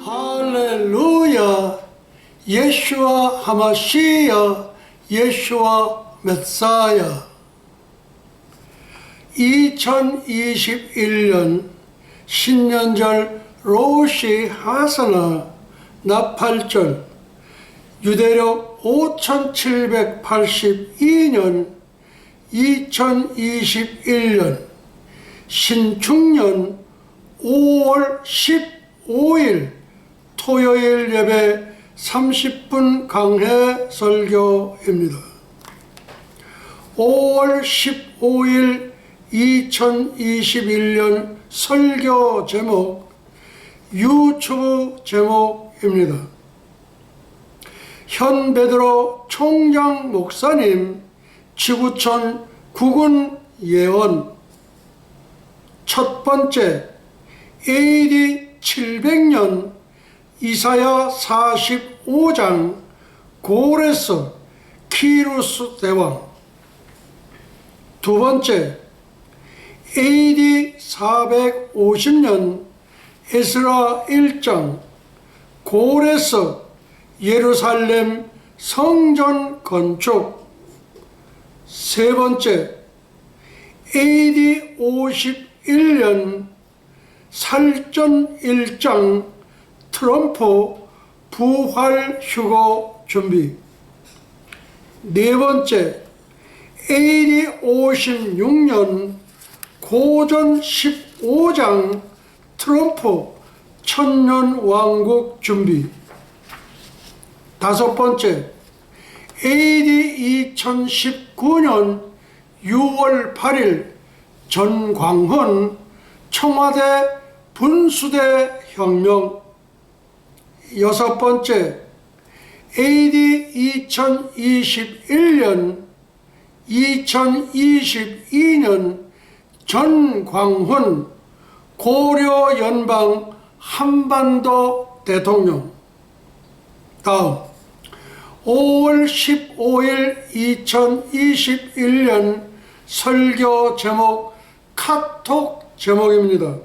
할렐루야. 예슈와 하마시야, 예슈와 메사야. 2021년 신년절 로시 하사나 나팔절 유대력 5782년 2021년 신축년 5월 15일 토요일 예배 30분 강해 설교입니다. 5월 15일 2021년 설교 제목 유튜브 제목입니다. 현 베드로 총장 목사님 지구촌 국군 예언. 첫 번째, AD 700년 이사야 45장 고레스 키루스 대왕. 두 번째, AD 450년 에스라 1장 고레스 예루살렘 성전 건축. 세 번째, AD 51년 살전 1장 트럼프 부활 휴거 준비. 네 번째, AD 56년 고전 15장 트럼프 천년 왕국 준비. 다섯 번째, AD 2019년 6월 8일 전광훈 청와대 분수대 혁명. 여섯 번째, AD 2022년 전광훈 고려 연방 한반도 대통령. 다음 5월 15일 2021년 설교 제목 카톡 제목입니다.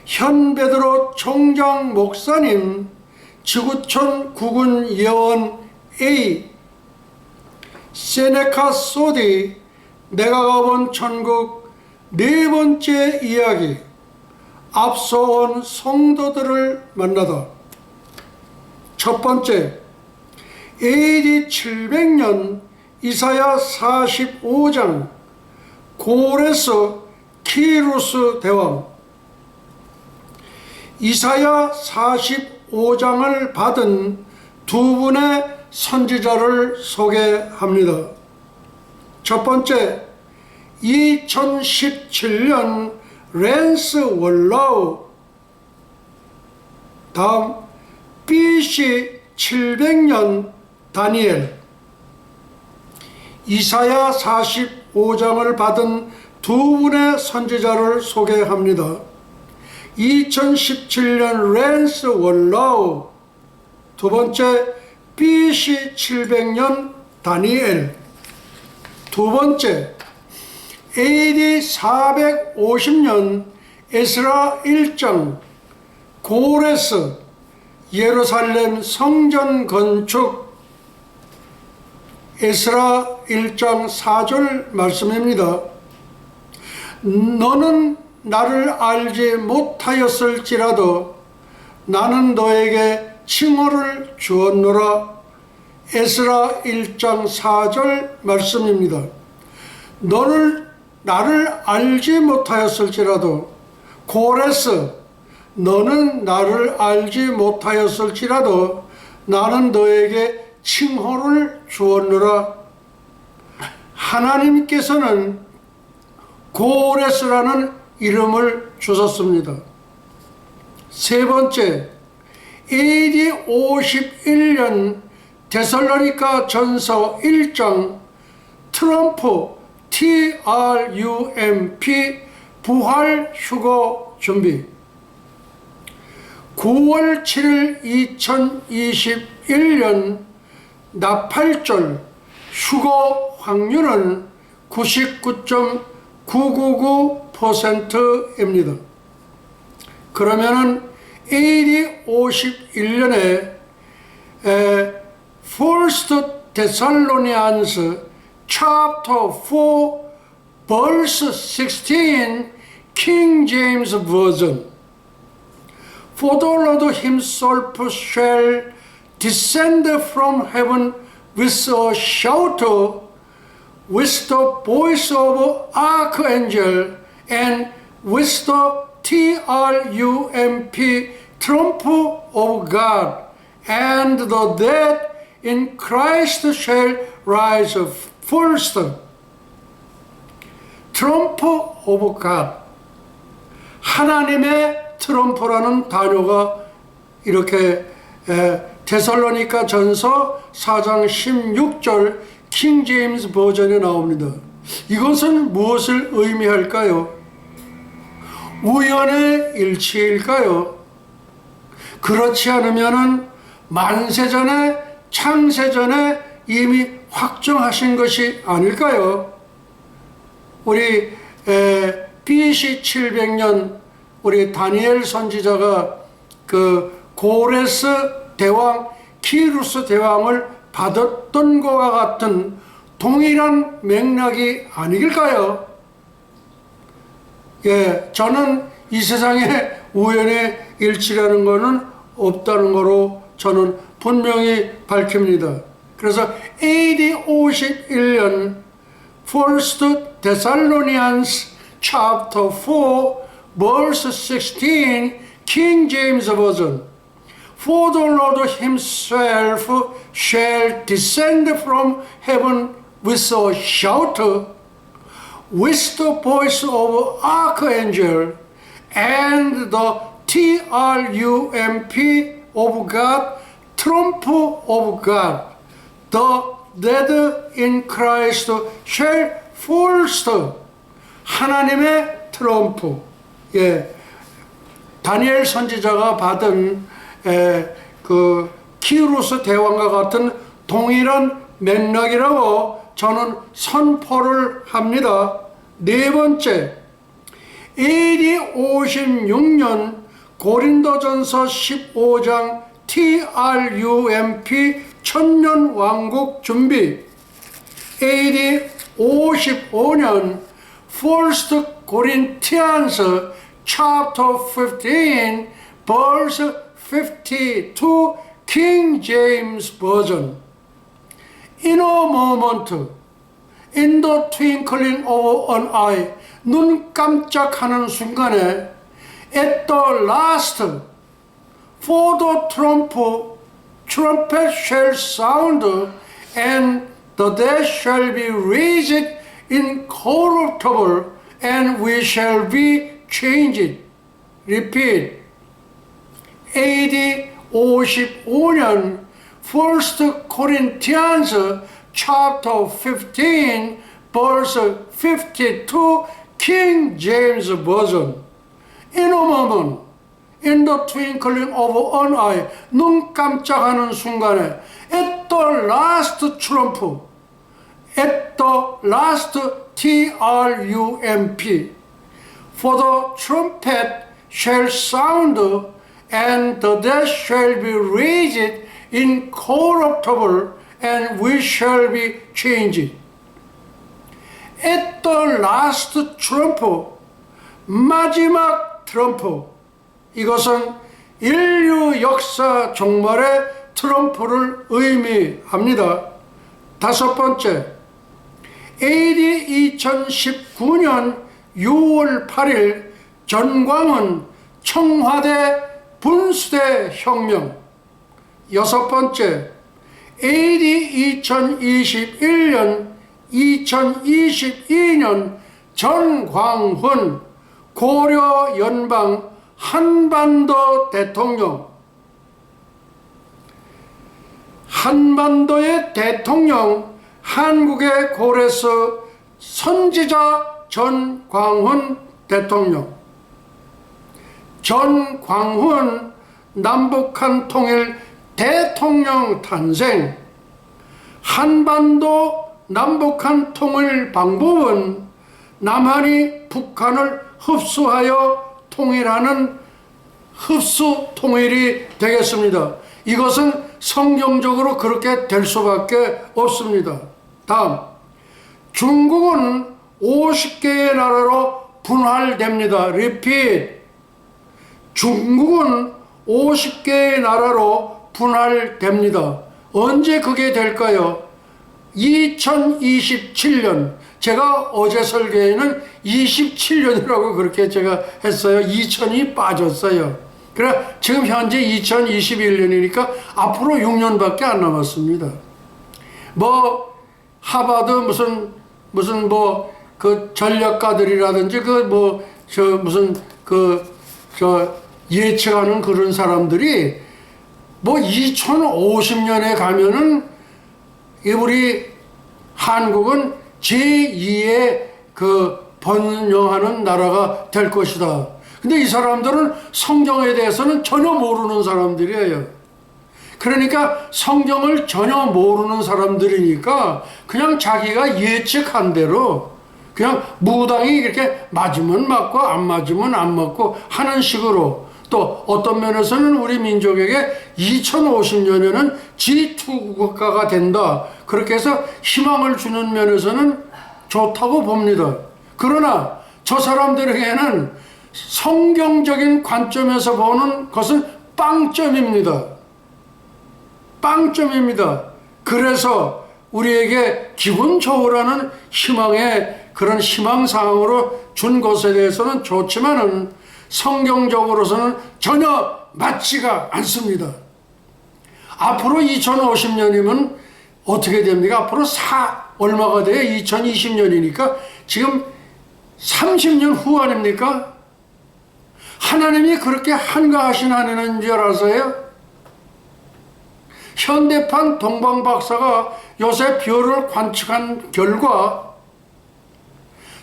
현 베드로 총장 목사님 지구촌 국군 예언 A. 세네카 소디 내가 가본 천국 네 번째 이야기. 앞서 온 성도들을 만나다. 첫 번째, AD 700년 이사야 45장 고레스 키루스 대왕. 이사야 45장을 받은 두 분의 선지자를 소개합니다. 첫 번째, 2017년 랜스 월라우. 다음 BC 700년 다니엘. 이사야 45장을 받은 두 분의 선지자를 소개합니다. 2017년 랜스 월라우. 두 번째, BC 700년 다니엘. 두 번째, AD 450년 에스라 1장 고레스 예루살렘 성전 건축. 에스라 1장 4절 말씀입니다. 너는 나를 알지 못하였을지라도 나는 너에게 칭호를 주었노라. 에스라 1장 4절 말씀입니다. 나를 알지 못하였을지라도 고레스 너는 나를 알지 못하였을지라도 나는 너에게 칭호를 주었노라. 하나님께서는 고레스라는 이름을 주셨습니다. 세 번째, AD 51년 데살로니가 전서 1장 트럼프 TRUMP 부활 휴거 준비. 9월 7일 2021년 나팔절 휴거 확률은 99.999%입니다. 그러면은 AD 51년에 First Thessalonians chapter 4 verse 16 King James Version. For the Lord himself shall descend from heaven with a shout, with the voice of archangel, and with the trump, trump of God, and the dead in Christ shall rise first. trump of God. 하나님의 트럼프라는 단어가 이렇게 데살로니가 전서 4장 16절 킹 제임스 버전에 나옵니다. 이것은 무엇을 의미할까요? 우연의 일치일까요? 그렇지 않으면은 만세전에 창세전에 이미 확정하신 것이 아닐까요? 우리 BC 700년 우리 다니엘 선지자가 그 고레스 대왕 키루스 대왕을 받았던 것과 같은 동일한 맥락이 아니길까요? 예, 저는 이 세상에 우연의 일치라는 것은 없다는 거로 저는 분명히 밝힙니다. 그래서 AD 51년 First Thessalonians chapter 4 verse 16 King James Version. For the Lord himself shall descend from heaven with a shout, with the voice of archangel, and the trump of God, trump of God. The dead in Christ shall first. 하나님의 트럼프. 예, 다니엘 선지자가 받은 그 키루스 대왕과 같은 동일한 맥락이라고 저는 선포를 합니다. 네 번째, AD 56년 고린도전서 15장 TRUMP 천년 왕국 준비. AD 55년 First Corinthians chapter 15 verse 52 King James Version. In a moment, in the twinkling of an eye, 눈 깜짝하는 순간에, at the last, for the trumpet shall sound, and the dead shall be raised incorruptible, and we shall be changed. Repeat. AD 55년 First Corinthians chapter 15 verse 52 King James Version. In a moment, in the twinkling of an eye, 눈 깜짝하는 순간에, at the last trump, at the last trump, for the trumpet shall sound, and the dead shall be raised incorruptible, and we shall be changed. At the last trump, 마지막 트럼프. 이것은 인류 역사 종말의 트럼프를 의미합니다. 다섯 번째, AD 2019년 6월 8일 전광훈 청와대 분수대 혁명. 여섯 번째, AD 2021년 2022년 전광훈 고려 연방 한반도 대통령. 한반도의 대통령, 한국의 고레스 선지자 전광훈 대통령. 전광훈 남북한 통일 대통령 탄생. 한반도 남북한 통일 방법은 남한이 북한을 흡수하여 통일하는 흡수 통일이 되겠습니다. 이것은 성경적으로 그렇게 될 수밖에 없습니다. 다음, 중국은 50개의 나라로 분할됩니다. Repeat. 중국은 50개의 나라로 분할됩니다. 언제 그게 될까요? 2027년. 제가 어제 설계에는 27년이라고 그렇게 제가 했어요. 2000이 빠졌어요. 그래 지금 현재 2021년이니까 앞으로 6년밖에 안 남았습니다. 뭐 하버드 무슨 뭐 그 전략가들이라든지 그 뭐 저 무슨 저 예측하는 그런 사람들이 뭐 2050년에 가면은 우리 한국은 제2의 그 번영하는 나라가 될 것이다. 근데 이 사람들은 성경에 대해서는 전혀 모르는 사람들이에요. 그러니까 성경을 전혀 모르는 사람들이니까 그냥 자기가 예측한 대로 그냥 무당이 이렇게 맞으면 맞고 안 맞으면 안 맞고 하는 식으로, 또 어떤 면에서는 우리 민족에게 2050년에는 G2 국가가 된다, 그렇게 해서 희망을 주는 면에서는 좋다고 봅니다. 그러나 저 사람들에게는 성경적인 관점에서 보는 것은 빵점입니다. 빵점입니다. 그래서 우리에게 기분 좋으라는 희망의 그런 희망사항으로 준 것에 대해서는 좋지만은 성경적으로서는 전혀 맞지가 않습니다. 앞으로 2050년이면 어떻게 됩니까? 앞으로 얼마가 돼요? 2020년이니까 지금 30년 후 아닙니까? 하나님이 그렇게 한가하신 하나님인 줄 아세요? 현대판 동방박사가 요새 별을 관측한 결과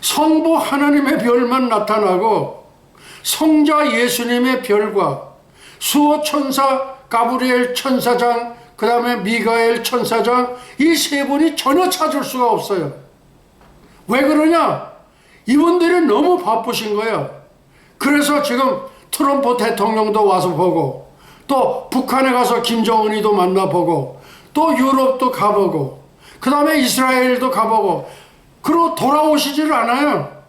성부 하나님의 별만 나타나고 성자 예수님의 별과 수호천사 가브리엘 천사장, 그 다음에 미가엘 천사장, 이 세 분이 전혀 찾을 수가 없어요. 왜 그러냐? 이분들이 너무 바쁘신 거예요. 그래서 지금 트럼프 대통령도 와서 보고, 또 북한에 가서 김정은이도 만나보고, 또 유럽도 가보고, 그 다음에 이스라엘도 가보고, 그러고 돌아오시지를 않아요.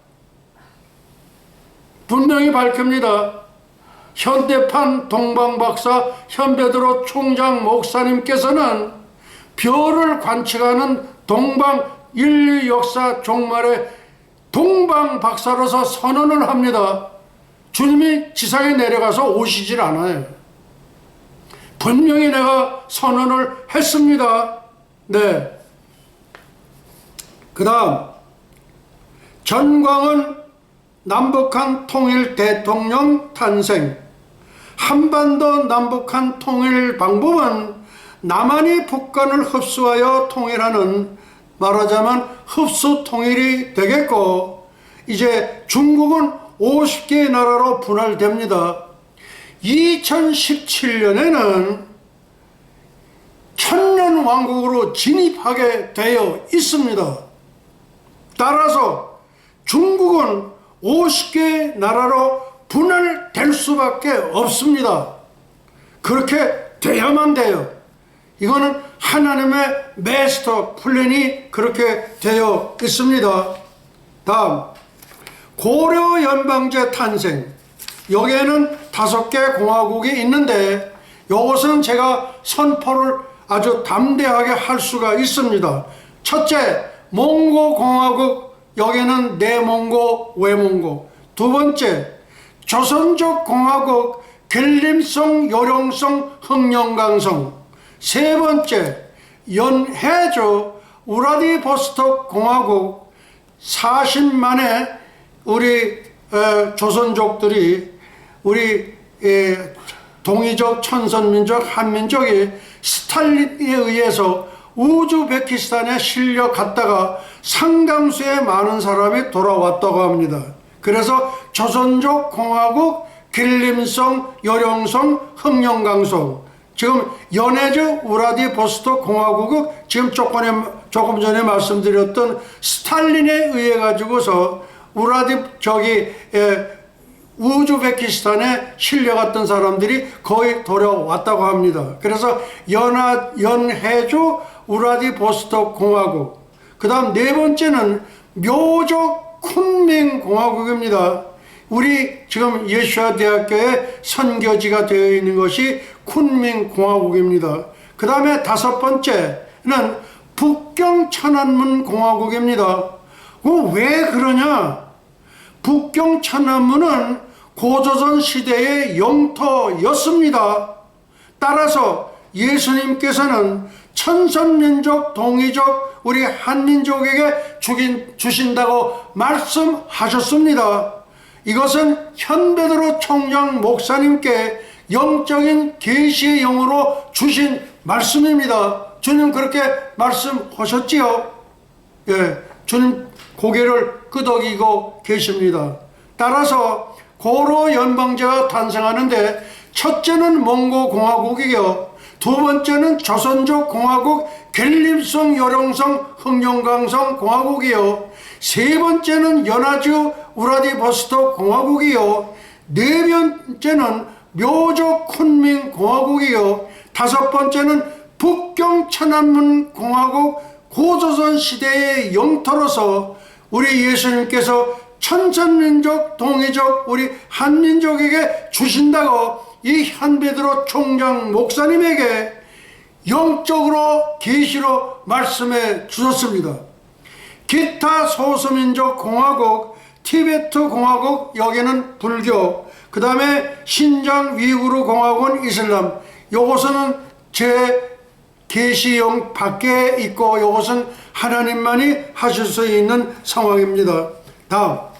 분명히 밝힙니다. 현대판 동방박사 현베드로 총장 목사님께서는 별을 관측하는 동방 인류 역사 종말의 동방박사로서 선언을 합니다. 주님이 지상에 내려가서 오시질 않아요. 분명히 내가 선언을 했습니다. 네. 그 다음, 전광훈 남북한 통일 대통령 탄생. 한반도 남북한 통일 방법은 남한이 북한을 흡수하여 통일하는, 말하자면 흡수 통일이 되겠고, 이제 중국은 50개의 나라로 분할됩니다. 2017년에는 천년왕국으로 진입하게 되어 있습니다. 따라서 중국은 50개의 나라로 분할될 수밖에 없습니다. 그렇게 돼야만 돼요. 이거는 하나님의 마스터 플랜이 그렇게 되어 있습니다. 다음, 고려 연방제 탄생. 여기에는 5개 공화국이 있는데 이것은 제가 선포를 아주 담대하게 할 수가 있습니다. 첫째, 몽고 공화국. 여기는 내몽고, 외몽고. 두 번째, 조선족 공화국, 길림성, 요령성, 흑령강성. 세 번째, 연해주 우라디보스톡 공화국. 40만의 우리 조선족들이, 우리 동이족, 천선민족, 한민족이 스탈린에 의해서 우즈베키스탄에 실려갔다가 상당수의 많은 사람이 돌아왔다고 합니다. 그래서 조선족 공화국, 길림성, 요령성, 흑령강성. 지금 연해주 우라디보스톡 공화국은 지금 조금 전에 말씀드렸던 스탈린에 의해 가지고서 우즈베키스탄에 실려갔던 사람들이 거의 돌아왔다고 합니다. 그래서 연해주 우라디보스톡 공화국, 그 다음 네 번째는 묘족 쿤밍 공화국입니다. 우리 지금 예수아 대학교의 선교지가 되어 있는 것이 쿤밍 공화국입니다. 그 다음에 다섯 번째는 북경 천안문 공화국입니다. 왜 그러냐? 북경 천안문은 고조선 시대의 영토였습니다. 따라서 예수님께서는 천선민족 동이족 우리 한민족에게 주신다고 말씀하셨습니다. 이것은 현베드로 총장 목사님께 영적인 계시의 영으로 주신 말씀입니다. 주님 그렇게 말씀하셨지요. 예, 주님 고개를 끄덕이고 계십니다. 따라서 고로 연방제가 탄생하는데 첫째는 몽고공화국이요, 두 번째는 조선족 공화국 갤림성 요령성 흑룡강성 공화국이요, 세 번째는 연화주 우라디보스톡 공화국이요, 네 번째는 묘족 쿤밍 공화국이요, 다섯 번째는 북경 천안문 공화국 고조선 시대의 영토로서 우리 예수님께서 천천민족 동이족 우리 한민족에게 주신다고 이 현베드로 총장 목사님에게 영적으로 계시로 말씀해 주셨습니다. 기타 소수민족 공화국, 티베트 공화국, 여기는 불교, 그 다음에 신장 위구르 공화국은 이슬람, 요것은 제 계시용 밖에 있고 이것은 하나님만이 하실 수 있는 상황입니다. 다음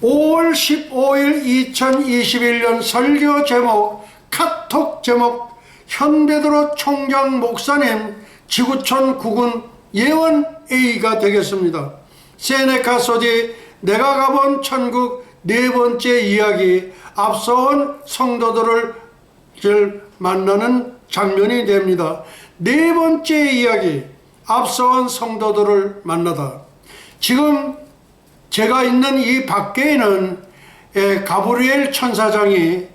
5월 15일 2021년 설교 제목, 카톡 제목, 현베드로 총장 목사님 지구촌 국은 예언 A가 되겠습니다. 세네카 소디 내가 가본 천국 네 번째 이야기, 앞서온 성도들을 만나는 장면이 됩니다. 네 번째 이야기, 앞서온 성도들을 만나다. 지금 제가 있는 이 밖에는 가브리엘 천사장이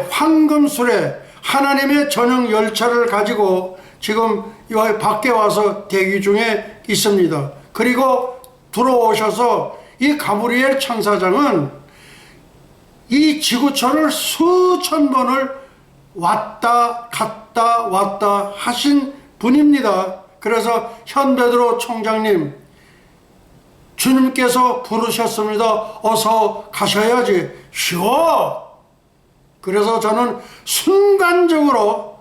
황금술에 하나님의 전용 열차를 가지고 지금 이 밖에 와서 대기 중에 있습니다. 그리고 들어오셔서 이 가브리엘 천사장은 이 지구촌을 수천 번을 왔다 갔다 왔다 하신 분입니다. 그래서 현베드로 총장님, 주님께서 부르셨습니다. 어서 가셔야지. 쉬워. 그래서 저는 순간적으로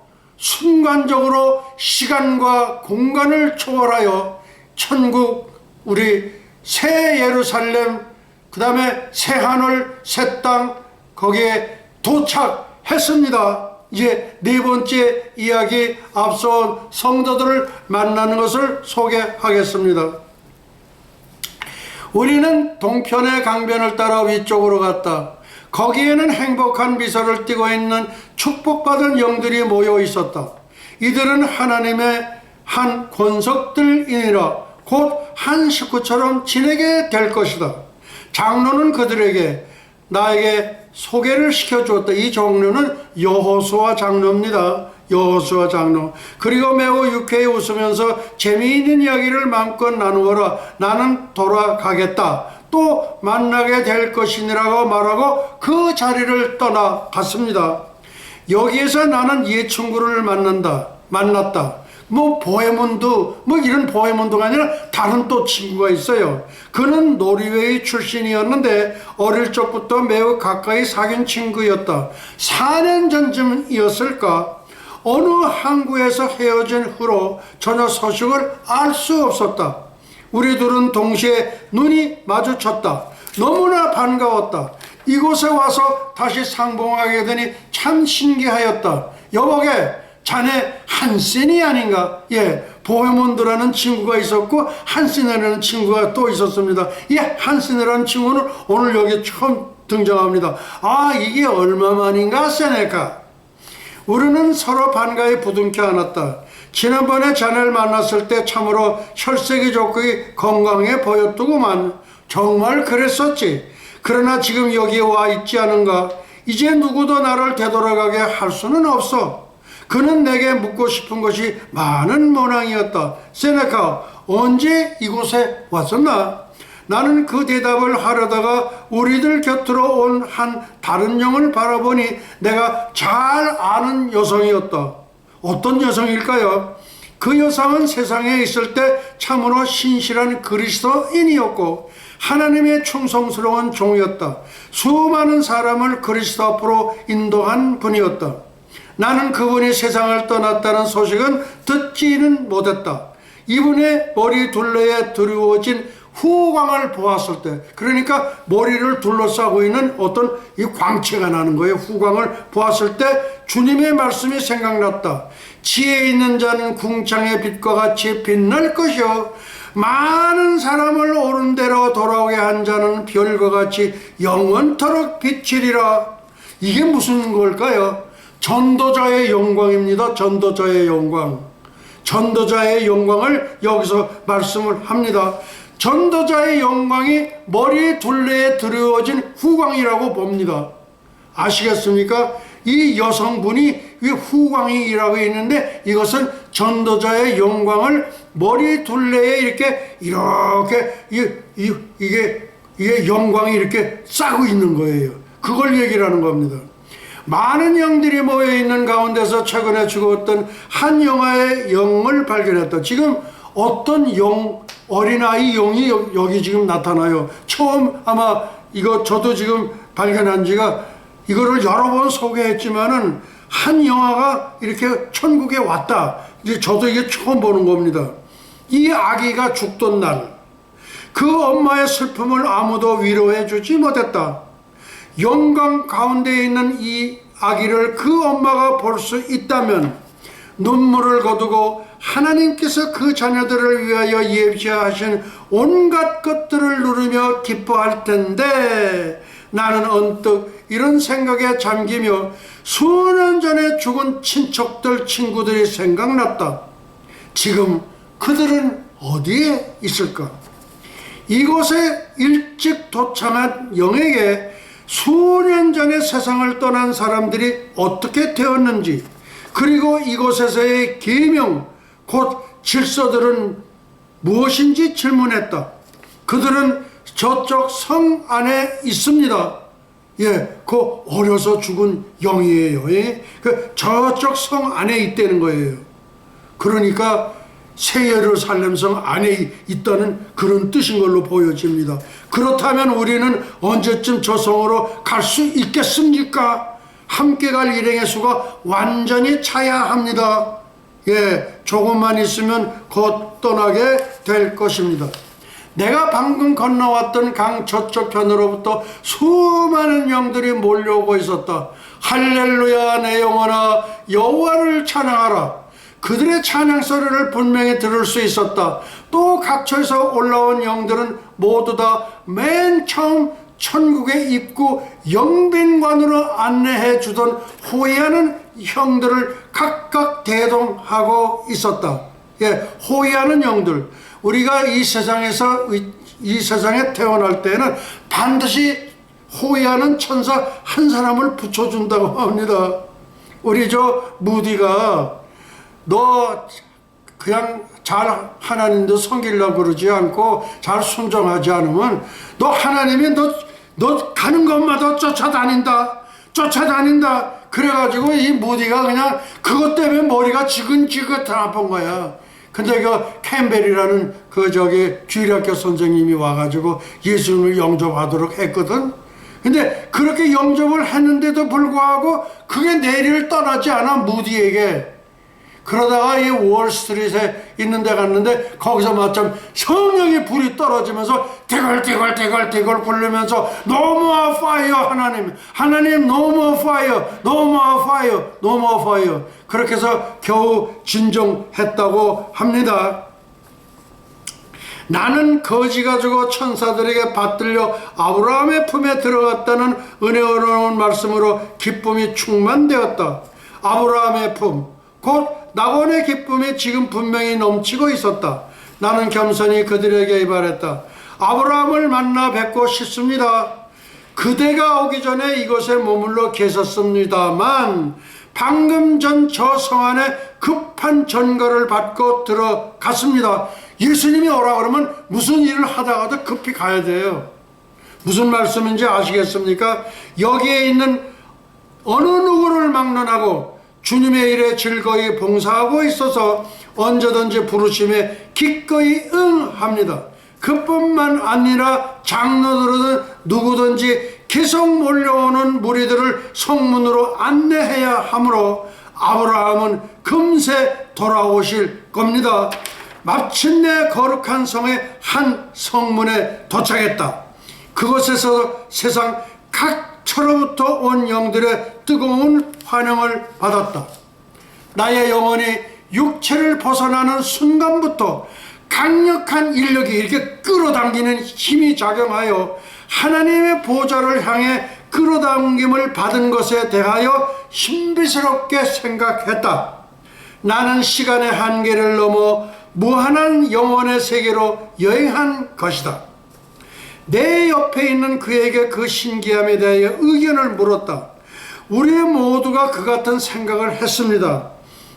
시간과 공간을 초월하여 천국, 우리 새 예루살렘, 그 다음에 새 하늘, 새 땅, 거기에 도착했습니다. 이제 네 번째 이야기, 앞선 성도들을 만나는 것을 소개하겠습니다. 우리는 동편의 강변을 따라 위쪽으로 갔다. 거기에는 행복한 미소를 띠고 있는 축복받은 영들이 모여 있었다. 이들은 하나님의 한 권속들이니라. 곧 한 식구처럼 지내게 될 것이다. 장로는 그들에게 나에게 소개를 시켜주었다. 이 장로는 여호수아 장로입니다. 여호수아 장로. 그리고 매우 유쾌히 웃으면서 재미있는 이야기를 마음껏 나누어라. 나는 돌아가겠다. 또 만나게 될 것이니라고 말하고 그 자리를 떠나갔습니다. 여기에서 나는 옛 친구를 만났다. 보헤문드, 이런 보헤문드가 아니라 다른 또 친구가 있어요. 그는 노르웨이 출신이었는데 어릴 적부터 매우 가까이 사귄 친구였다. 4년 전쯤이었을까? 어느 항구에서 헤어진 후로 전혀 소식을 알 수 없었다. 우리 둘은 동시에 눈이 마주쳤다. 너무나 반가웠다. 이곳에 와서 다시 상봉하게 되니 참 신기하였다. 여보게, 자네 한센이 아닌가? 예, 보헤몬드라는 친구가 있었고 한센이라는 친구가 또 있었습니다. 이 한센이라는 친구는 오늘 여기 처음 등장합니다. 아, 이게 얼마만인가, 세네카? 우리는 서로 반가이 부둥켜 안았다. 지난번에 자네를 만났을 때 참으로 혈색이 좋고 건강해 보였더구만. 정말 그랬었지. 그러나 지금 여기에 와 있지 않은가? 이제 누구도 나를 되돌아가게 할 수는 없어. 그는 내게 묻고 싶은 것이 많은 모양이었다. 세네카, 언제 이곳에 왔었나? 나는 그 대답을 하려다가 우리들 곁으로 온 한 다른 영을 바라보니 내가 잘 아는 여성이었다. 어떤 여성일까요? 그 여성은 세상에 있을 때 참으로 신실한 그리스도인이었고 하나님의 충성스러운 종이었다. 수많은 사람을 그리스도 앞으로 인도한 분이었다. 나는 그분이 세상을 떠났다는 소식은 듣지는 못했다. 이분의 머리 둘레에 드리워진 후광을 보았을 때, 그러니까 머리를 둘러싸고 있는 어떤 이 광채가 나는 거예요. 후광을 보았을 때 주님의 말씀이 생각났다. 지혜 있는 자는 궁창의 빛과 같이 빛날 것이요 많은 사람을 옳은 대로 돌아오게 한 자는 별과 같이 영원토록 비치리라. 이게 무슨 걸까요? 전도자의 영광입니다. 전도자의 영광. 전도자의 영광을 여기서 말씀을 합니다. 전도자의 영광이 머리 둘레에 드리워진 후광이라고 봅니다. 아시겠습니까? 이 여성분이 이 후광이라고 있는데 이것은 전도자의 영광을 머리 둘레에 이렇게 이게 영광이 이렇게 싸고 있는 거예요. 그걸 얘기를 하는 겁니다. 많은 영들이 모여있는 가운데서 최근에 죽었던 한 영아의 영을 발견했다. 지금 어떤 어린아이 영이 여기 지금 나타나요. 처음 아마 이거 저도 지금 발견한 지가 이거를 여러 번 소개했지만은 한 영아가 이렇게 천국에 왔다. 이제 저도 이게 처음 보는 겁니다. 이 아기가 죽던 날 그 엄마의 슬픔을 아무도 위로해 주지 못했다. 영광 가운데 있는 이 아기를 그 엄마가 볼 수 있다면 눈물을 거두고 하나님께서 그 자녀들을 위하여 예비하신 온갖 것들을 누리며 기뻐할 텐데 나는 언뜻 이런 생각에 잠기며 수년 전에 죽은 친척들 친구들이 생각났다. 지금 그들은 어디에 있을까? 이곳에 일찍 도착한 영에게 수년 전에 세상을 떠난 사람들이 어떻게 되었는지, 그리고 이곳에서의 계명 곧 질서들은 무엇인지 질문했다. 그들은 저쪽 성 안에 있습니다. 예, 그 어려서 죽은 영이에요. 예? 그 저쪽 성 안에 있다는 거예요. 그러니까 새 예루살렘 성 안에 있다는 그런 뜻인 걸로 보여집니다. 그렇다면 우리는 언제쯤 저 성으로 갈 수 있겠습니까? 함께 갈 일행의 수가 완전히 차야 합니다. 예, 조금만 있으면 곧 떠나게 될 것입니다. 내가 방금 건너왔던 강 저쪽 편으로부터 수많은 영들이 몰려오고 있었다. 할렐루야, 내 영혼아 여호와를 찬양하라. 그들의 찬양 소리를 분명히 들을 수 있었다. 또 각처에서 올라온 영들은 모두 다 맨 처음 천국의 입구 영빈관으로 안내해 주던 호위하는 형들을 각각 대동하고 있었다. 예, 호위하는 영들. 우리가 이 세상에 태어날 때는 반드시 호위하는 천사 한 사람을 붙여준다고 합니다. 우리 저 무디가 너 그냥 잘 하나님도 섬기려고 그러지 않고 잘 순종하지 않으면 너 하나님이 너 가는 곳마다 쫓아다닌다. 그래가지고 이 무디가 그냥 그것 때문에 머리가 지근지긋 아픈 거야. 근데 그 캠벨이라는 그 주일학교 선생님이 와가지고 예수님을 영접하도록 했거든. 근데 그렇게 영접을 했는데도 불구하고 그게 내리를 떠나지 않아, 무디에게. 그러다가 이 월스트리트에 있는 데 갔는데 거기서 마침 성령의 불이 떨어지면서 대걸대걸 부르면서 No more fire, 하나님 no more fire, no more fire, no more fire. 그렇게 해서 겨우 진정했다고 합니다. 나는 거지 가지고 천사들에게 받들려 아브라함의 품에 들어갔다는 은혜로운 말씀으로 기쁨이 충만되었다. 아브라함의 품, 곧 낙원의 기쁨이 지금 분명히 넘치고 있었다. 나는 겸손히 그들에게 말했다. 아브라함을 만나 뵙고 싶습니다. 그대가 오기 전에 이곳에 머물러 계셨습니다만 방금 전 저 성 안에 급한 전가를 받고 들어갔습니다. 예수님이 오라 그러면 무슨 일을 하다가도 급히 가야 돼요. 무슨 말씀인지 아시겠습니까? 여기에 있는 어느 누구를 막론하고 주님의 일에 즐거이 봉사하고 있어서 언제든지 부르심에 기꺼이 응합니다. 그뿐만 아니라 장로들은 누구든지 계속 몰려오는 무리들을 성문으로 안내해야 하므로 아브라함은 금세 돌아오실 겁니다. 마침내 거룩한 성의 한 성문에 도착했다. 그곳에서 세상 각처로부터 온 영들의 뜨거운 환영을 받았다. 나의 영혼이 육체를 벗어나는 순간부터 강력한 인력이 이렇게 끌어당기는 힘이 작용하여 하나님의 보좌를 향해 끌어당김을 받은 것에 대하여 신비스럽게 생각했다. 나는 시간의 한계를 넘어 무한한 영혼의 세계로 여행한 것이다. 내 옆에 있는 그에게 그 신기함에 대하여 의견을 물었다. 우리 모두가 그 같은 생각을 했습니다.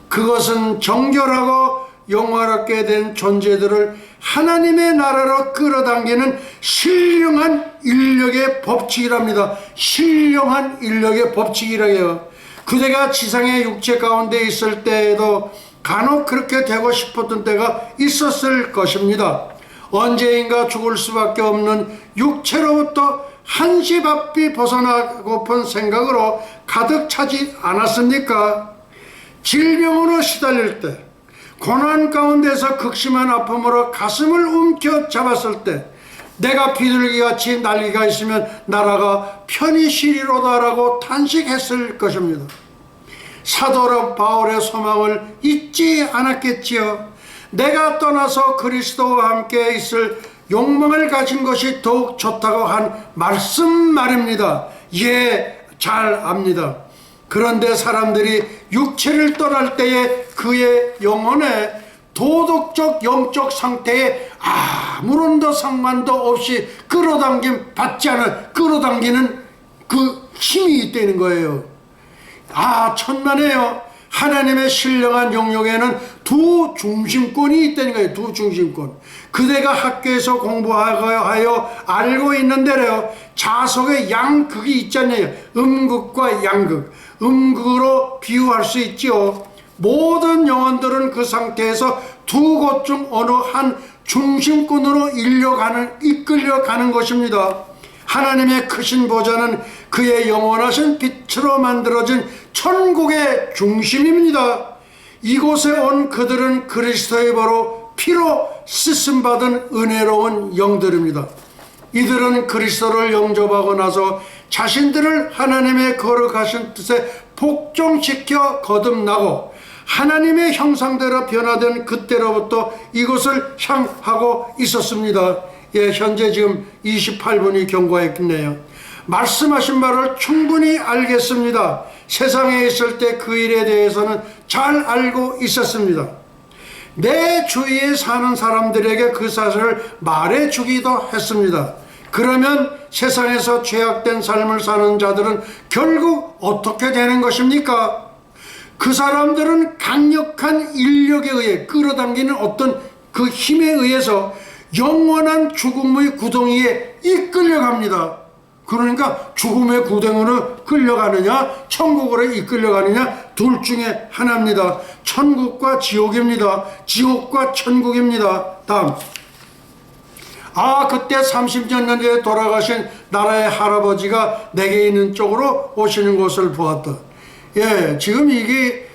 그것은 정결하고 영화롭게 된 존재들을 하나님의 나라로 끌어당기는 신령한 인력의 법칙이랍니다. 신령한 인력의 법칙이라요. 그대가 지상의 육체 가운데 있을 때에도 간혹 그렇게 되고 싶었던 때가 있었을 것입니다. 언제인가 죽을 수밖에 없는 육체로부터 한시 바삐 벗어나고픈 생각으로 가득 차지 않았습니까? 질병으로 시달릴 때, 고난 가운데서 극심한 아픔으로 가슴을 움켜잡았을 때, 내가 비둘기같이 날개가 있으면 나라가 편히 쉬리로다라고 탄식했을 것입니다. 사도 바울의 소망을 잊지 않았겠지요. 내가 떠나서 그리스도와 함께 있을 욕망을 가진 것이 더욱 좋다고 한 말씀 말입니다. 예, 잘 압니다. 그런데 사람들이 육체를 떠날 때에 그의 영혼에 도덕적 영적 상태에 아무런 더 상관도 없이 끌어당김 받지 않은 끌어당기는 그 힘이 있다는 거예요. 천만에요. 하나님의 신령한 영역에는 두 중심권이 있다는 거예요. 두 중심권. 그대가 학교에서 공부하여 알고 있는 대로 자석의 양극이 있잖아요. 음극과 양극. 음극으로 비유할 수 있지요. 모든 영혼들은 그 상태에서 두 곳 중 어느 한 중심권으로 이끌려가는 것입니다. 하나님의 크신 보좌는 그의 영원하신 빛으로 만들어진 천국의 중심입니다. 이곳에 온 그들은 그리스도의 보로 피로 씻음받은 은혜로운 영들입니다. 이들은 그리스도를 영접하고 나서 자신들을 하나님의 거룩하신 뜻에 복종시켜 거듭나고 하나님의 형상대로 변화된 그때로부터 이곳을 향하고 있었습니다. 현재 지금 28분이 경과했네요. 말씀하신 바를 충분히 알겠습니다. 세상에 있을 때 그 일에 대해서는 잘 알고 있었습니다. 내 주위에 사는 사람들에게 그 사실을 말해주기도 했습니다. 그러면 세상에서 죄악된 삶을 사는 자들은 결국 어떻게 되는 것입니까? 그 사람들은 강력한 인력에 의해 끌어당기는 어떤 그 힘에 의해서 영원한 죽음의 구덩이에 이끌려갑니다. 그러니까 죽음의 구덩이로 끌려가느냐 천국으로 이끌려가느냐 둘 중에 하나입니다. 천국과 지옥입니다. 지옥과 천국입니다. 다음. 그때 30년 전에 돌아가신 나라의 할아버지가 내게 있는 쪽으로 오시는 것을 보았다. 지금 이게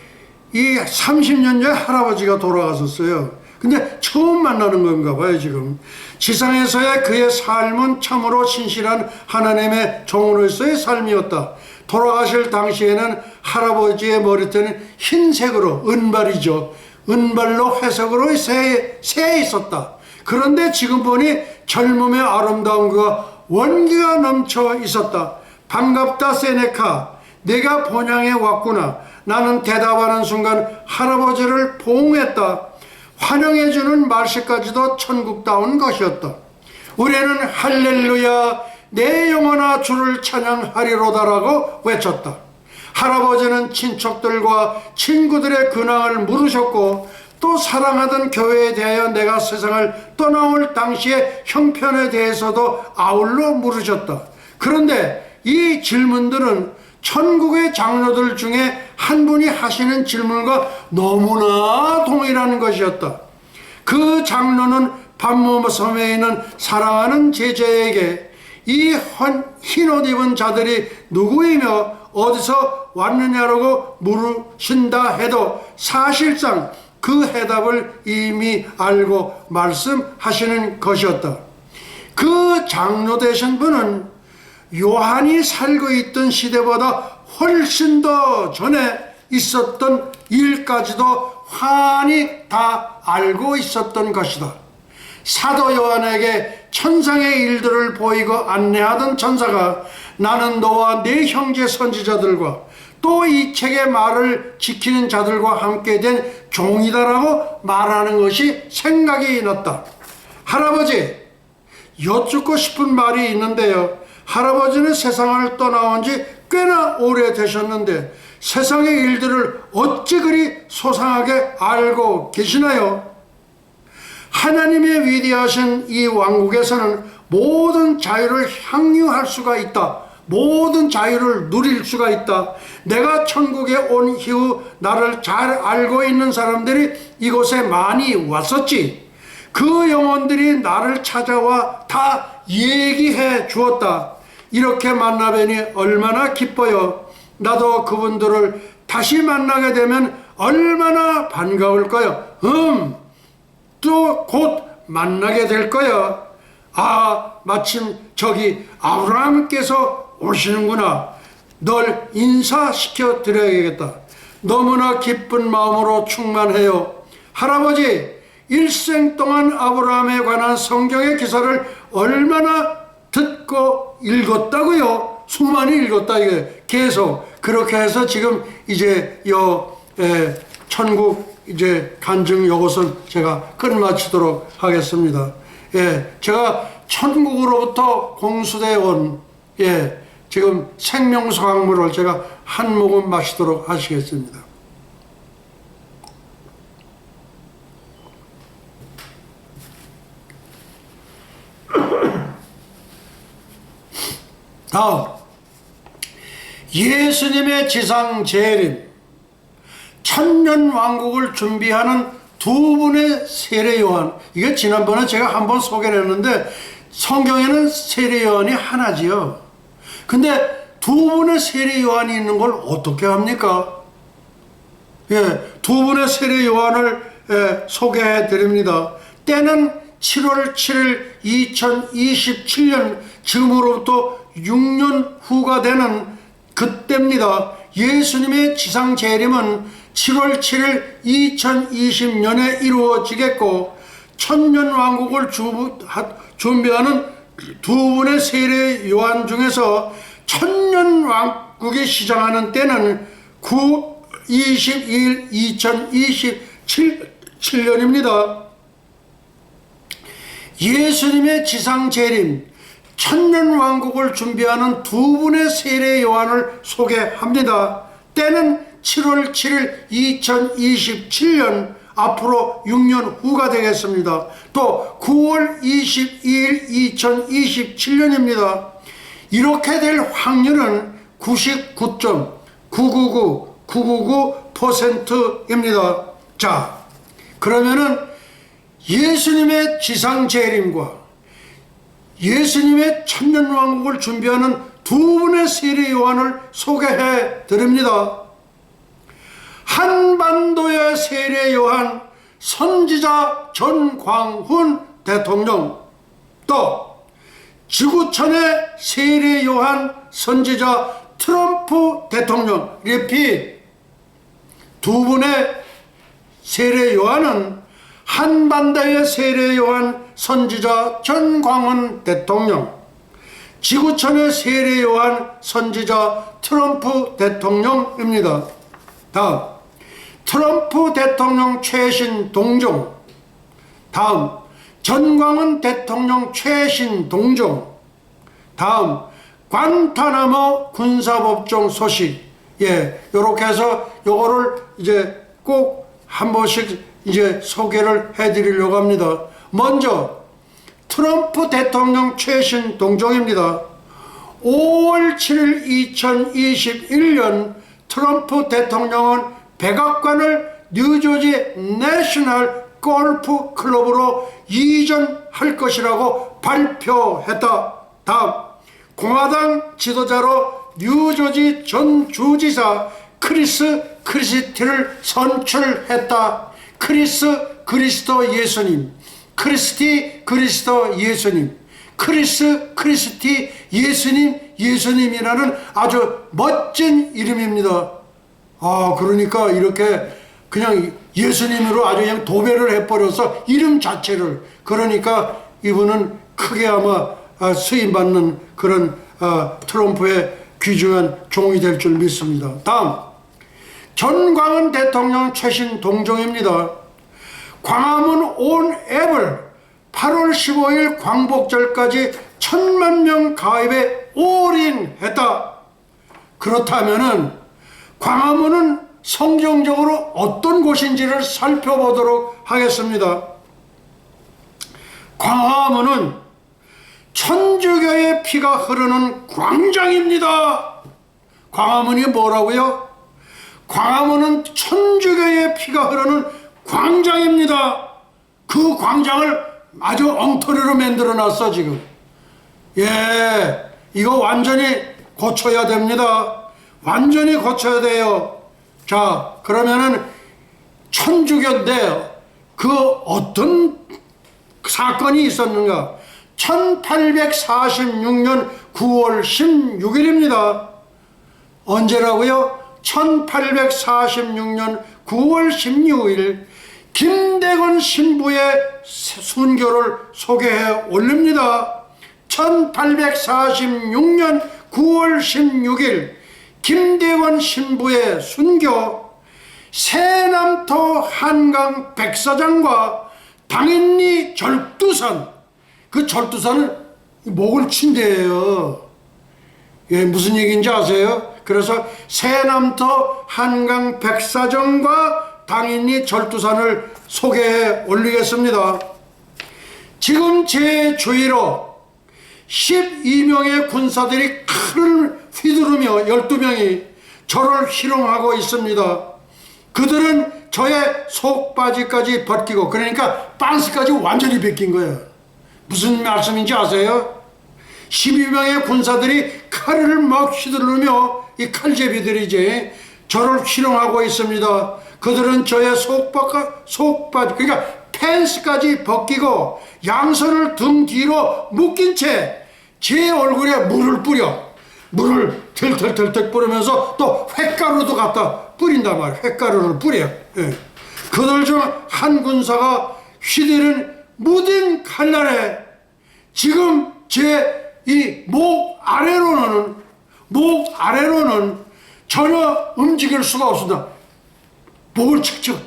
이 30년 전에 할아버지가 돌아가셨어요. 근데 처음 만나는 건가 봐요. 지금 지상에서의 그의 삶은 참으로 신실한 하나님의 종으로서의 삶이었다. 돌아가실 당시에는 할아버지의 머리띠는 흰색으로 은발이죠. 은발로 회색으로 새에 있었다. 그런데 지금 보니 젊음의 아름다움과 원기가 넘쳐 있었다. 반갑다 세네카, 내가 본향에 왔구나. 나는 대답하는 순간 할아버지를 포옹했다. 환영해주는 말씨까지도 천국다운 것이었다. 우리는 할렐루야 내 영혼아 주를 찬양하리로다라고 외쳤다. 할아버지는 친척들과 친구들의 근황을 물으셨고 또 사랑하던 교회에 대하여 내가 세상을 떠나올 당시의 형편에 대해서도 아울러 물으셨다. 그런데 이 질문들은 천국의 장로들 중에 한 분이 하시는 질문과 너무나 동일한 것이었다. 그 장로는 반모섬에 있는 사랑하는 제자에게 이 흰옷 입은 자들이 누구이며 어디서 왔느냐라고 물으신다 해도 사실상 그 해답을 이미 알고 말씀하시는 것이었다. 그 장로 되신 분은 요한이 살고 있던 시대보다 훨씬 더 전에 있었던 일까지도 환히 다 알고 있었던 것이다. 사도 요한에게 천상의 일들을 보이고 안내하던 천사가 나는 너와 네 형제 선지자들과 또 이 책의 말을 지키는 자들과 함께 된 종이다라고 말하는 것이 생각이 났다. 할아버지, 여쭙고 싶은 말이 있는데요. 할아버지는 세상을 떠나온 지 꽤나 오래되셨는데 세상의 일들을 어찌 그리 소상하게 알고 계시나요? 하나님의 위대하신 이 왕국에서는 모든 자유를 향유할 수가 있다. 모든 자유를 누릴 수가 있다. 내가 천국에 온 이후 나를 잘 알고 있는 사람들이 이곳에 많이 왔었지. 그 영혼들이 나를 찾아와 다 얘기해 주었다. 이렇게 만나뵈니 얼마나 기뻐요. 나도 그분들을 다시 만나게 되면 얼마나 반가울까요? 또 곧 만나게 될 거야. 아, 마침 저기 아브라함께서 오시는구나. 널 인사시켜 드려야겠다. 너무나 기쁜 마음으로 충만해요. 할아버지, 일생 동안 아브라함에 관한 성경의 기사를 얼마나 듣고 읽었다고요? 수많이 읽었다. 이게 계속 그렇게 해서 지금 이제 천국 이제 간증 요것은 제가 끝마치도록 하겠습니다. 제가 천국으로부터 공수되어 온 지금 생명수 강물을 제가 한 모금 마시도록 하시겠습니다. 다음, 예수님의 지상 재림, 천년 왕국을 준비하는 두 분의 세례 요한. 이게 지난번에 제가 한번 소개를 했는데 성경에는 세례 요한이 하나지요. 근데 두 분의 세례 요한이 있는 걸 어떻게 합니까? 두 분의 세례 요한을 소개해 드립니다. 때는 7월 7일 2027년, 지금으로부터 6년 후가 되는 그때입니다. 예수님의 지상 재림은 7월 7일 2020년에 이루어지겠고, 천년 왕국을 준비하는 두 분의 세례 요한 중에서 천년 왕국이 시작하는 때는 9월 22일 2027년입니다. 예수님의 지상 재림, 천년 왕국을 준비하는 두 분의 세례 요한을 소개합니다. 때는 7월 7일 2027년, 앞으로 6년 후가 되겠습니다. 또 9월 22일 2027년입니다. 이렇게 될 확률은 99.999999%입니다. 자, 그러면은 예수님의 지상 재림과 예수님의 천년왕국을 준비하는 두 분의 세례 요한을 소개해 드립니다. 한반도의 세례 요한 선지자 전광훈 대통령, 또 지구촌의 세례 요한 선지자 트럼프 대통령, 리핏. 두 분의 세례 요한은 한반도의 세례 요한 선지자 전광훈 대통령, 지구촌의 세례 요한 선지자 트럼프 대통령입니다. 다음, 트럼프 대통령 최신 동종. 다음, 전광훈 대통령 최신 동종. 다음, 관타나모 군사법정 소식. 예, 요렇게 해서 요거를 이제 꼭 한 번씩 이제 소개를 해드리려고 합니다. 먼저, 트럼프 대통령 최신 동종입니다. 5월 7일 2021년 트럼프 대통령은 백악관을 뉴저지 내셔널 골프 클럽으로 이전할 것이라고 발표했다. 다음, 공화당 지도자로 뉴저지 전 주지사 크리스 크리스티를 선출했다. 크리스 그리스도 예수님, 크리스티 그리스도 예수님, 크리스 크리스티 예수님, 예수님이라는 아주 멋진 이름입니다. 그러니까 이렇게 그냥 예수님으로 아주 그냥 도배를 해버려서 이름 자체를, 그러니까 이분은 크게 아마 수임받는 그런 트럼프의 귀중한 종이 될 줄 믿습니다. 다음, 전광훈 대통령 최신 동종입니다. 광화문 온 앱을 8월 15일 광복절까지 1,000만 명 가입에 올인했다. 그렇다면은 광화문은 성경적으로 어떤 곳인지를 살펴보도록 하겠습니다. 광화문은 천주교의 피가 흐르는 광장입니다. 광화문이 뭐라고요? 광화문은 천주교의 피가 흐르는 광장입니다. 그 광장을 아주 엉터리로 만들어 놨어 지금. 예, 이거 완전히 고쳐야 됩니다. 완전히 고쳐야 돼요. 자, 그러면은 천주교인데 그 어떤 사건이 있었는가? 1846년 9월 16일입니다. 언제라고요? 1846년 9월 16일 김대건 신부의 순교를 소개해 올립니다. 1846년 9월 16일 김대건 신부의 순교, 세남토 한강 백사장과 당인리 절두선, 그 절두선은 목을 친 데예요. 예, 무슨 얘기인지 아세요? 그래서 세남토 한강 백사정과 당인리 절두산을 소개해 올리겠습니다. 지금 제 주위로 12명의 군사들이 칼을 휘두르며 12명이 저를 희롱하고 있습니다. 그들은 저의 속바지까지 벗기고, 그러니까 빤스까지 완전히 벗긴 거예요. 무슨 말씀인지 아세요? 12명의 군사들이 칼을 막 휘두르며, 이 칼제비들이지, 저를 희롱하고 있습니다. 그들은 저의 속바지, 그러니까 팬츠까지 벗기고 양손을 등 뒤로 묶인 채 제 얼굴에 물을 털털털털 뿌리면서 또 횟가루도 갖다 뿌린단 말이에요. 횟가루를 뿌려요. 예. 그들 중 한 군사가 휘두른 무딘 칼날에 지금 제 이 목 아래로는 전혀 움직일 수가 없습니다. 목을 척척.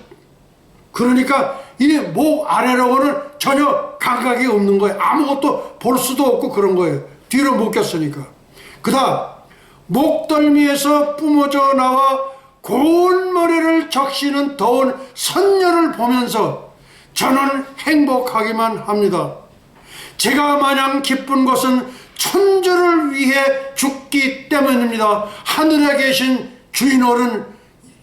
그러니까 이 목 아래로는 전혀 감각이 없는 거예요. 아무것도 볼 수도 없고 그런 거예요. 뒤로 묶였으니까. 그 다음, 목덜미에서 뿜어져 나와 고운 머리를 적시는 더운 선녀를 보면서 저는 행복하기만 합니다. 제가 마냥 기쁜 것은 천주를 위해 죽기 때문입니다. 하늘에 계신 주인어른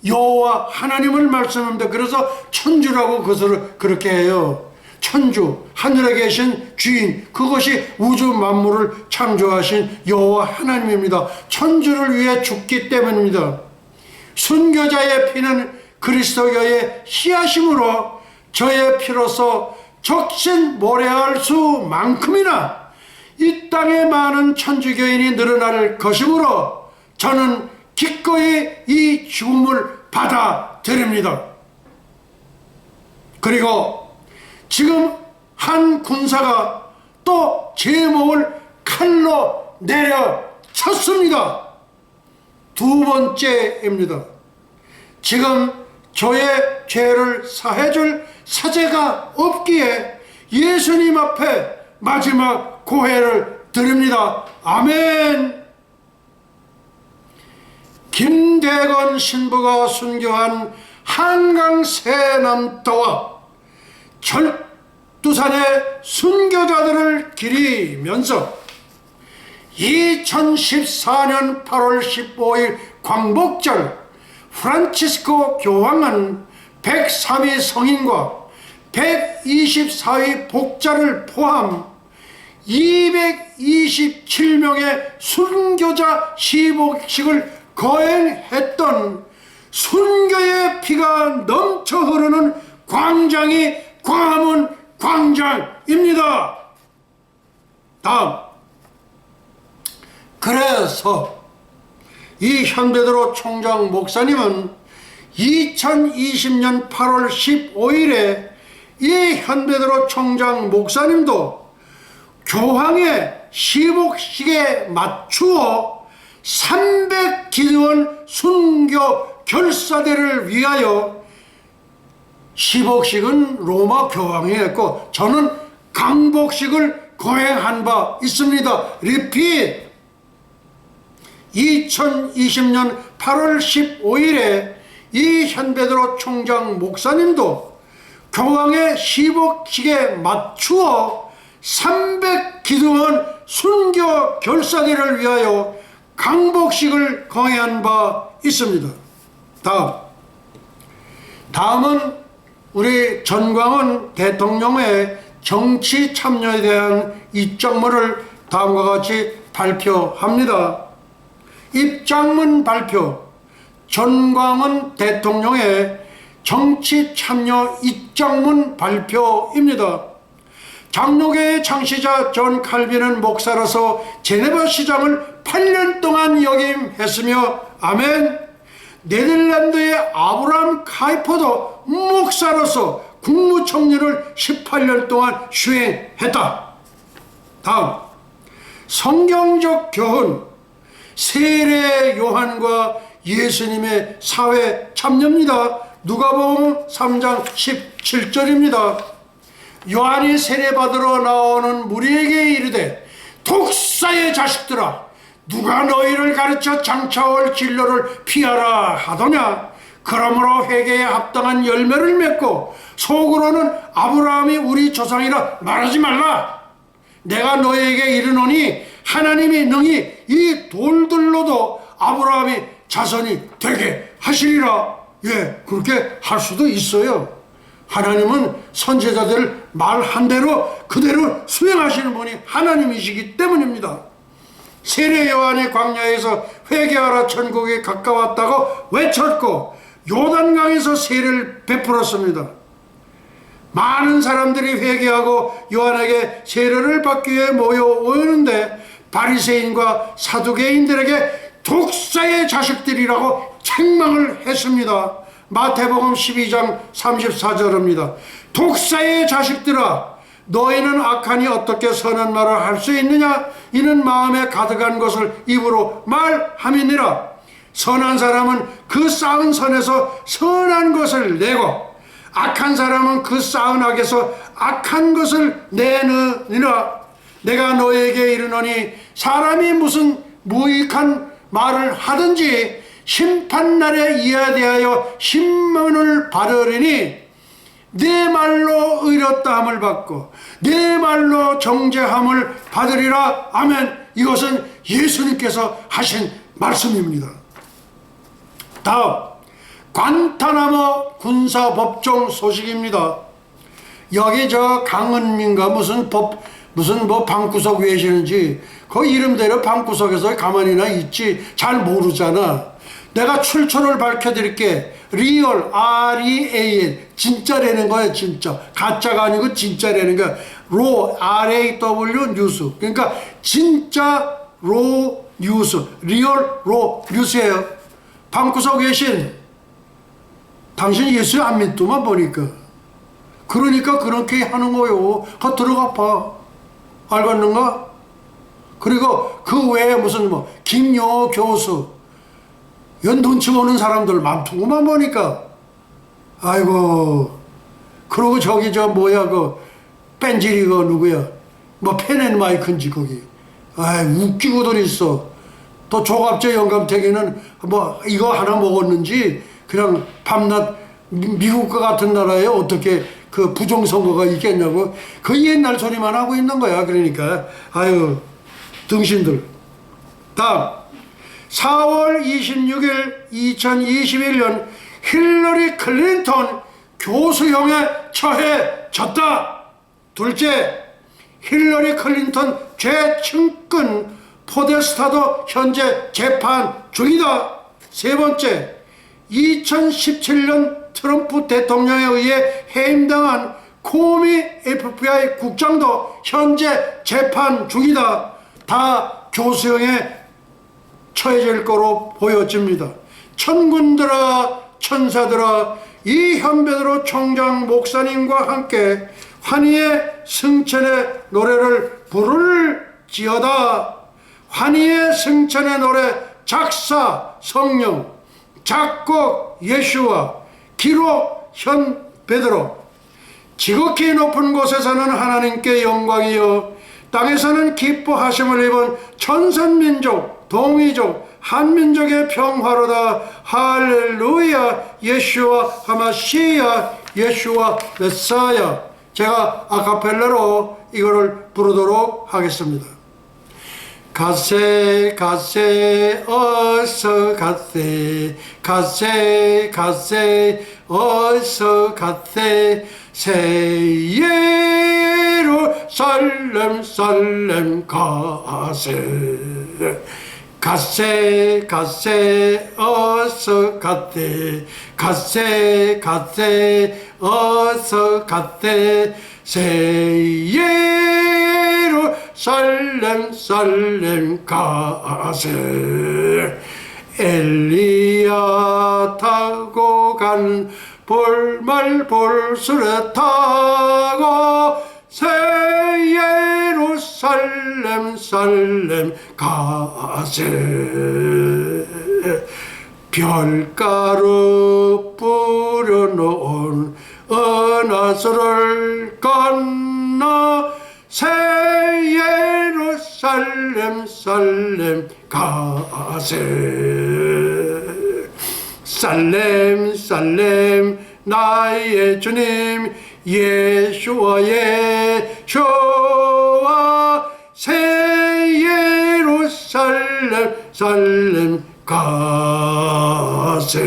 여호와 하나님을 말씀합니다. 그래서 천주라고 그것을 그렇게 해요. 천주, 하늘에 계신 주인, 그것이 우주 만물을 창조하신 여호와 하나님입니다. 천주를 위해 죽기 때문입니다. 순교자의 피는 그리스도교의 씨앗이므로 저의 피로서 적신 모래알 수만큼이나 이 땅에 많은 천주교인이 늘어날 것이므로 저는 기꺼이 이 죽음을 받아들입니다. 그리고 지금 한 군사가 또 제 목을 칼로 내려쳤습니다. 두 번째입니다. 지금 저의 죄를 사해줄 사제가 없기에 예수님 앞에 마지막 고해를 드립니다. 아멘. 김대건 신부가 순교한 한강 새남터와 절두산의 순교자들을 기리면서 2014년 8월 15일 광복절 프란치스코 교황은 103위 성인과 124위 복자를 포함 227명의 순교자 시복식을 거행했던 순교의 피가 넘쳐 흐르는 광장이 광화문 광장입니다. 다음, 그래서 이 현베드로 총장 목사님은 2020년 8월 15일에 이 현베드로 총장 목사님도 교황의 시복식에 맞추어 300기도원 순교 결사대를 위하여 시복식은 로마 교황이 했고 저는 강복식을 거행한 바 있습니다. 리핏. 2020년 8월 15일에 이 현베드로 총장 목사님도 교황의 시복식에 맞추어 300기도원 순교 결사대를 위하여 강복식을 거행한 바 있습니다. 다음은 우리 전광훈 대통령의 정치 참여에 대한 입장문을 다음과 같이 발표합니다. 입장문 발표. 전광훈 대통령의 정치 참여 입장문 발표입니다. 장로교의 창시자 존 칼빈은 목사로서 제네바 시장을 8년 동안 역임했으며 아멘. 네덜란드의 아브라함 카이퍼도 목사로서 국무총리를 18년 동안 수행했다. 다음, 성경적 교훈. 세례 요한과 예수님의 사회 참여입니다. 누가복음 3장 17절입니다. 요한이 세례받으러 나오는 무리에게 이르되 독사의 자식들아 누가 너희를 가르쳐 장차올 진로를 피하라 하더냐. 그러므로 회개에 합당한 열매를 맺고 속으로는 아브라함이 우리 조상이라 말하지 말라. 내가 너희에게 이르노니 하나님이 능히 이 돌들로도 아브라함이 자손이 되게 하시리라. 예, 그렇게 할 수도 있어요. 하나님은 선지자들 말한 대로 그대로 수행하시는 분이 하나님이시기 때문입니다. 세례 요한이 광야에서 회개하라 천국이 가까웠다고 외쳤고 요단강에서 세례를 베풀었습니다. 많은 사람들이 회개하고 요한에게 세례를 받기 위해 모여오는데 바리새인과 사두개인들에게 독사의 자식들이라고 책망을 했습니다. 마태복음 12장 34절입니다. 독사의 자식들아 너희는 악하니 어떻게 선한 말을 할 수 있느냐. 이는 마음에 가득한 것을 입으로 말함이니라. 선한 사람은 그 쌓은 선에서 선한 것을 내고 악한 사람은 그 쌓은 악에서 악한 것을 내느니라. 내가 너에게 이르노니 사람이 무슨 무익한 말을 하든지 심판날에 이에 대하여 심문을 받으리니 내 말로 의롭다함을 받고 내 말로 정죄함을 받으리라. 아멘. 이것은 예수님께서 하신 말씀입니다. 다음, 관타나모 군사법정 소식입니다. 여기 저 강은민가 무슨 방구석 계시는지 그 이름대로 방구석에서 가만히나 있지 잘 모르잖아. 내가 출처를 밝혀드릴게. 리얼, R-E-A-L, 진짜라는 거야. 진짜, 가짜가 아니고 진짜라는 거야. 로, R-A-W 뉴스. 그러니까 진짜 로 뉴스, 리얼 로 뉴스예요. 방구석 계신 당신 예수 안 믿더만 보니까. 그러니까 그렇게 하는 거요. 거 들어가 봐. 알겠는가? 그리고 그 외에 무슨 김용호 교수, 연 눈치 보는 사람들 많더구만 보니까. 아이고. 그러고 저기 그 뺀질이 누구야? 펜앤마이크인지 거기. 아이, 웃기고들 있어. 또 조갑제 영감탱이는 뭐 이거 하나 먹었는지 그냥 밤낮 미국과 같은 나라에 어떻게 그 부정선거가 있겠냐고 그 옛날 소리만 하고 있는 거야. 그러니까 아유 등신들. 다음 4월 26일 2021년 힐러리 클린턴 교수형에 처해졌다. 둘째, 힐러리 클린턴 죄층근 포데스타도 현재 재판 중이다. 세 번째, 2017년 트럼프 대통령에 의해 해임당한 코미 FBI 국장도 현재 재판 중이다. 다 교수형에 처해질 거로 보여집니다. 천군들아 천사들아 이 현배드로 총장 목사님과 함께 환희의 승천의 노래를 부를지어다. 환희의 승천의 노래 작사 성령, 작곡 예수와 기록 현 베드로. 지극히 높은 곳에서는 하나님께 영광이요 땅에서는 기뻐하심을 입은 천선민족 동이족 한민족의 평화로다. 할렐루야. 예수와 하마시야. 예수와 메사야. 제가 아카펠라로 이거를 부르도록 하겠습니다. 가세 가세 어서 가세 가세 가세 어서 가세 새 예루살렘 살렘 가세 가세 가세 어서 가세 가세 가세 어서 가세 새 예루살렘 살렘 가세 엘리야 타고 간 볼말 볼수레 타고 새 예루살렘 살렘 가세 별가루 뿌려놓은 은하수를 건너 새 예루살렘 살렘 가세 살렘 살렘 나의 주님 예수와 예수와 새 예루살렘 살렘 가세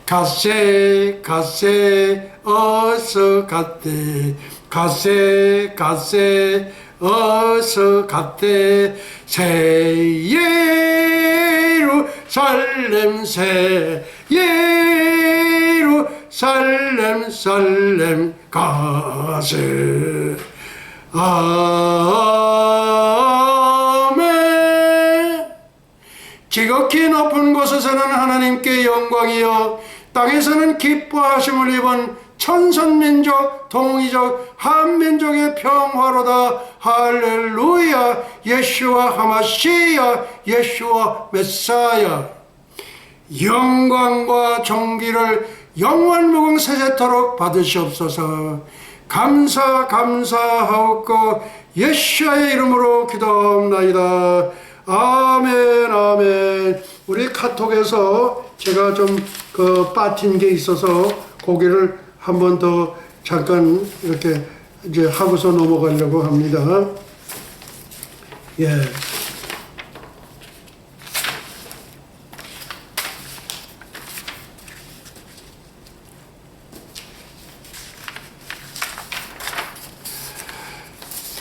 가세 가세 어서 갔대 가세 가세 어서 갔대 새 예루살렘 새 예루살렘 살렘 가세 아멘. 지극히 높은 곳에서는 하나님께 영광이요 땅에서는 기뻐하심을 입은 천선민족 동이족 한민족의 평화로다. 할렐루야. 예수와 하마시야. 예수와 메사야. 영광과 존귀를 영원무궁 세세토록 받으시옵소서. 감사하옵고 예수의 이름으로 기도합나이다. 아멘 아멘. 우리 카톡에서 제가 좀 빠진 게 있어서 고개를 한 번 더 잠깐 이렇게 이제 하고서 넘어가려고 합니다. 예.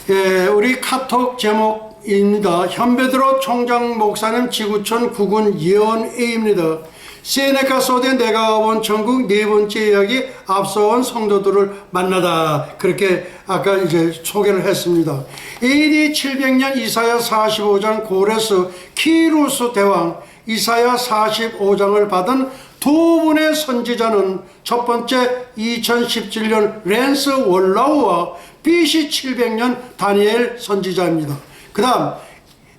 예, 우리 카톡 제목입니다. 현베드로 총장 목사님 지구촌 구군 예언A입니다. 세네카 소대 내가 가본 천국 네 번째 이야기 앞서온 성도들을 만나다. 그렇게 아까 이제 소개를 했습니다. AD 700년 이사야 45장 고레스 키루스 대왕 이사야 45장을 받은 두 분의 선지자는 첫 번째 2017년 랜스 월라우와 BC 700년 다니엘 선지자입니다. 그 다음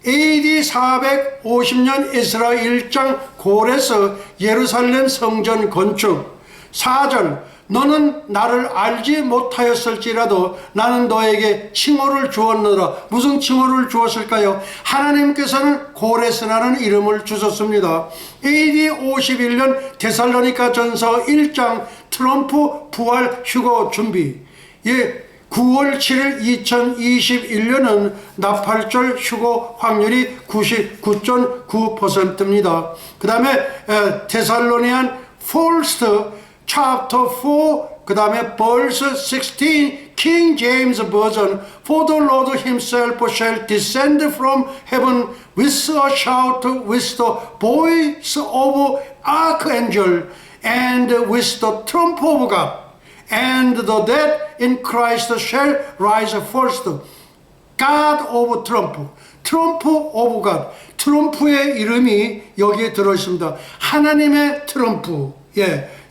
AD 450년 에스라 1장 고레스 예루살렘 성전 건축 4절 너는 나를 알지 못하였을지라도 나는 너에게 칭호를 주었노라. 무슨 칭호를 주었을까요? 하나님께서는 고레스라는 이름을 주셨습니다. AD 51년 데살로니가 전서 1장 트럼프 부활 휴거 준비. 9월 7일 2021년은 나팔절 휴거 확률이 99.9%입니다. 그 다음에 데살로니안 First chapter 4, 그 다음에 verse 16, King James Version. For the Lord himself shall descend from heaven with a shout, with the voice of archangel, and with the trump of God. And the dead in Christ shall rise first. God of Trump, Trump of God. 트럼프의 이름이 여기에 들어있습니다. 하나님의 트럼프.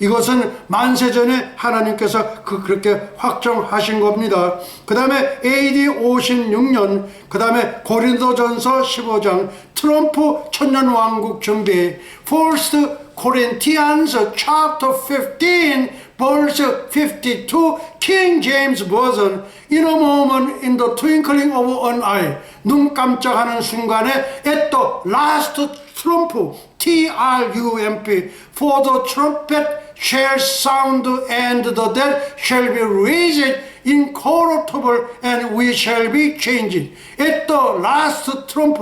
이것은 만세전에 하나님께서 그렇게 확정하신 겁니다. 그 다음에 AD 56년, 그 다음에 고린도전서 15장, 트럼프 천년왕국 준비. First Corinthians chapter 15 verse 52, King James Version. In a moment, in the twinkling of an eye. 눈 깜짝하는 순간에 at the last trump, T-R-U-M-P, for the trumpet shall sound and the dead shall be raised incorruptible and we shall be changed. At the last trump,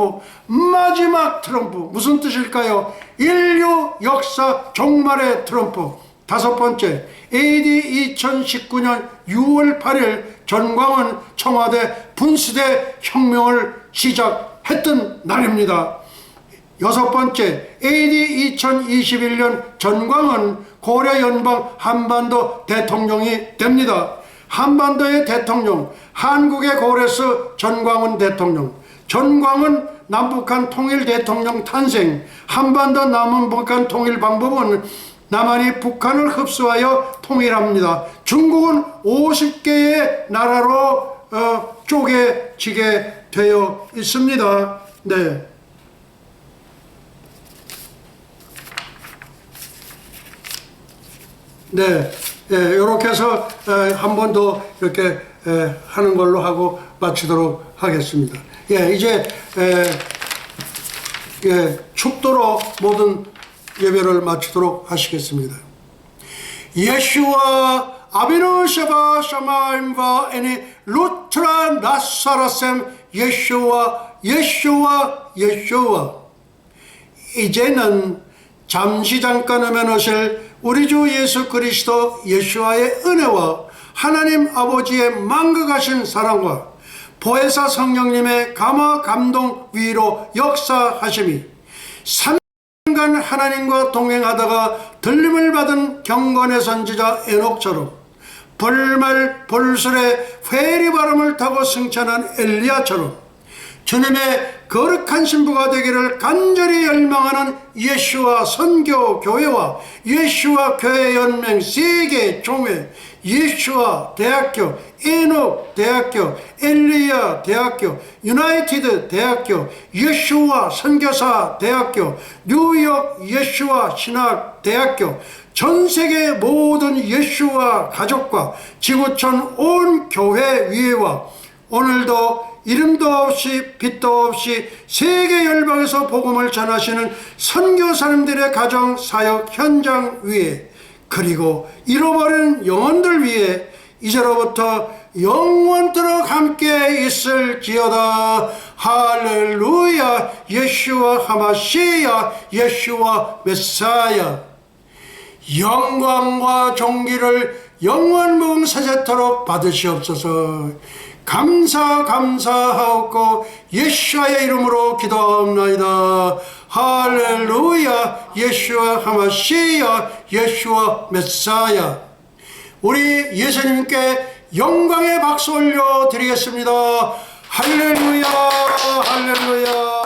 마지막 트럼프. 무슨 뜻일까요? 인류 역사 종말의 트럼프. 다섯 번째, AD 2019년 6월 8일 전광훈 청와대 분수대 혁명을 시작했던 날입니다. 여섯 번째, AD 2021년 전광훈 고려연방 한반도 대통령이 됩니다. 한반도의 대통령, 한국의 고레스 전광훈 대통령. 전광훈 남북한 통일 대통령 탄생. 한반도 남북한 통일 방법은 남한이 북한을 흡수하여 통일합니다. 중국은 50개의 나라로 쪼개지게 되어 있습니다. 이렇게 해서 한 번 더 이렇게 하는 걸로 하고 마치도록 하겠습니다. 이제 축도로 모든 예배를 마치도록 하시겠습니다. 예슈와 아비누 샤바 샤마임바 에니 루트라 나사라셈 예슈와 이제는 잠시 잠깐 오면 오실 우리 주 예수 그리스도 예수와의 은혜와 하나님 아버지의 만극하신 사랑과 보혜사 성령님의 감화 감동 위로 역사하심이 3년간 하나님과 동행하다가 들림을 받은 경건의 선지자 에녹처럼 벌말 벌술에 회리바람을 타고 승천한 엘리야처럼 주님의 거룩한 신부가 되기를 간절히 열망하는 예수와 선교 교회와 예수와 교회 연맹 세계 종회, 예수와 대학교, 에녹 대학교, 엘리야 대학교, 유나이티드 대학교, 예수와 선교사 대학교, 뉴욕 예수와 신학 대학교, 전 세계 모든 예수와 가족과 지구촌 온 교회 위에와 오늘도 이름도 없이 빛도 없이 세계 열방에서 복음을 전하시는 선교사님들의 가정 사역 현장 위에 그리고 잃어버린 영혼들 위에 이제로부터 영원토록 함께 있을지어다. 할렐루야. 예수와 하마시야. 예수와 메사야. 영광과 존귀를 영원 무궁사제토록 받으시옵소서. 감사하옵고 예수와의 이름으로 기도하옵나이다. 할렐루야. 예수와 하마시야. 예수와 메사야. 우리 예수님께 영광의 박수 올려 드리겠습니다. 할렐루야. 할렐루야.